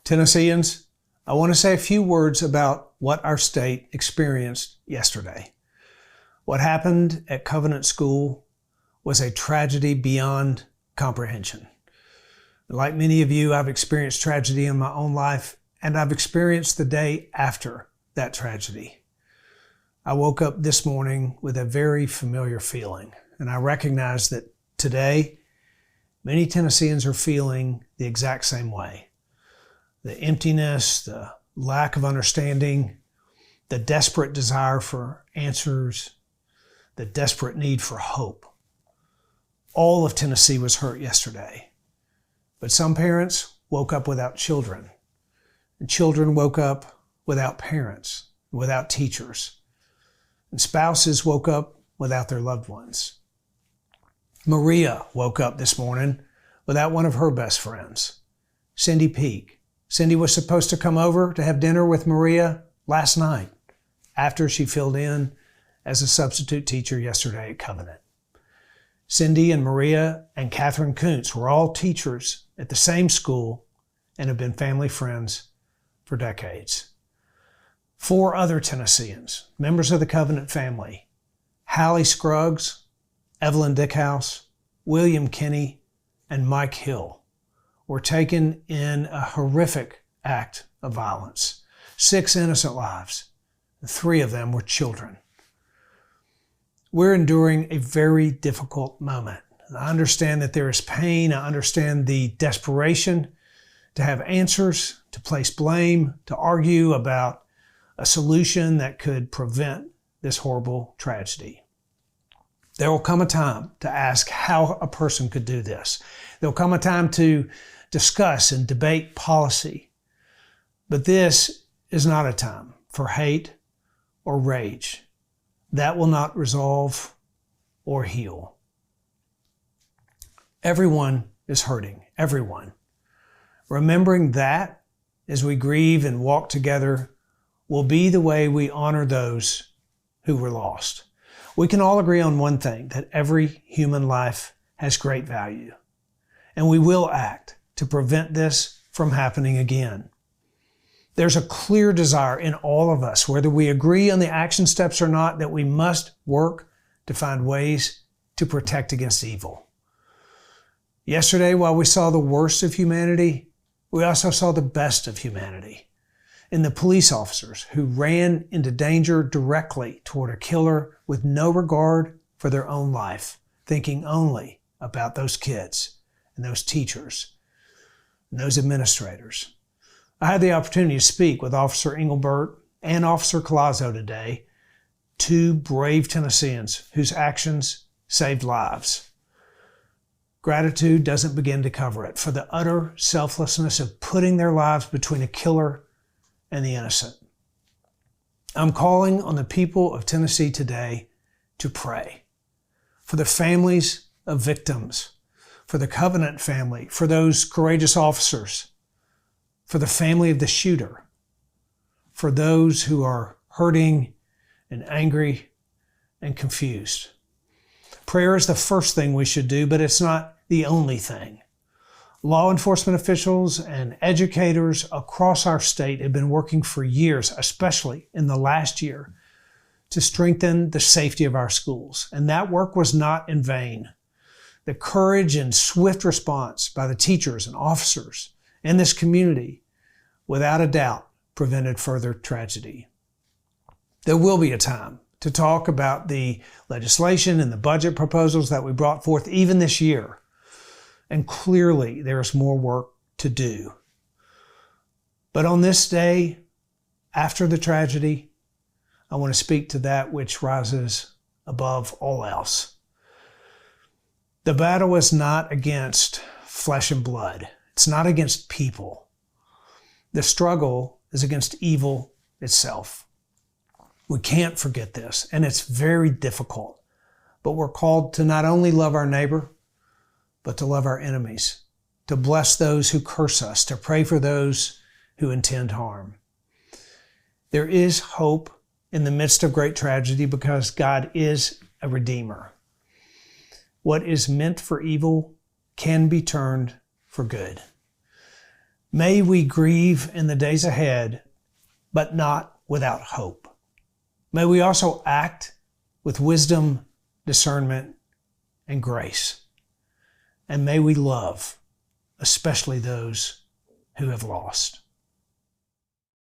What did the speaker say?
Tennesseans, I want to say a few words about what our state experienced yesterday. What happened at Covenant School was a tragedy beyond comprehension. Like many of you, I've experienced tragedy in my own life, and I've experienced the day after that tragedy. I woke up this morning with a very familiar feeling, and I recognize that today, many Tennesseans are feeling the exact same way. The emptiness, the lack of understanding, the desperate desire for answers, the desperate need for hope. All of Tennessee was hurt yesterday. But some parents woke up without children, and children woke up without parents, without teachers, and spouses woke up without their loved ones. Maria woke up this morning without one of her best friends, Cynthia Peak. Cindy was supposed to come over to have dinner with Maria last night after she filled in as a substitute teacher yesterday at Covenant. Cindy and Maria and Katherine Koonce were all teachers at the same school and have been family friends for decades. 4 other Tennesseans, members of the Covenant family, Hallie Scruggs, Evelyn Dickhouse, William Kinney, and Mike Hill, were taken in a horrific act of violence. 6 innocent lives, and 3 of them were children. We're enduring a very difficult moment. I understand that there is pain. I understand the desperation to have answers, to place blame, to argue about a solution that could prevent this horrible tragedy. There will come a time to ask how a person could do this. There will come a time to discuss and debate policy. But this is not a time for hate or rage. That will not resolve or heal. Everyone is hurting, everyone. Remembering that as we grieve and walk together will be the way we honor those who were lost. We can all agree on one thing, that every human life has great value, and we will act to prevent this from happening again. There's a clear desire in all of us, whether we agree on the action steps or not, that we must work to find ways to protect against evil. Yesterday, while we saw the worst of humanity, we also saw the best of humanity in the police officers who ran into danger directly toward a killer with no regard for their own life, thinking only about those kids and those teachers and those administrators. I had the opportunity to speak with Officer Engelbert and Officer Collazo today, 2 brave Tennesseans whose actions saved lives. Gratitude doesn't begin to cover it for the utter selflessness of putting their lives between a killer and the innocent. I'm calling on the people of Tennessee today to pray for the families of victims, for the Covenant family, for those courageous officers, for the family of the shooter, for those who are hurting and angry and confused. Prayer is the first thing we should do, but it's not the only thing. Law enforcement officials and educators across our state have been working for years, especially in the last year, to strengthen the safety of our schools. And that work was not in vain. The courage and swift response by the teachers and officers in this community, without a doubt, prevented further tragedy. There will be a time to talk about the legislation and the budget proposals that we brought forth even this year. And clearly, there is more work to do. But on this day, after the tragedy, I want to speak to that which rises above all else. The battle is not against flesh and blood. It's not against people. The struggle is against evil itself. We can't forget this, and it's very difficult. But we're called to not only love our neighbor, but to love our enemies, to bless those who curse us, to pray for those who intend harm. There is hope in the midst of great tragedy because God is a redeemer. What is meant for evil can be turned for good. May we grieve in the days ahead, but not without hope. May we also act with wisdom, discernment, and grace. And may we love, especially those who have lost.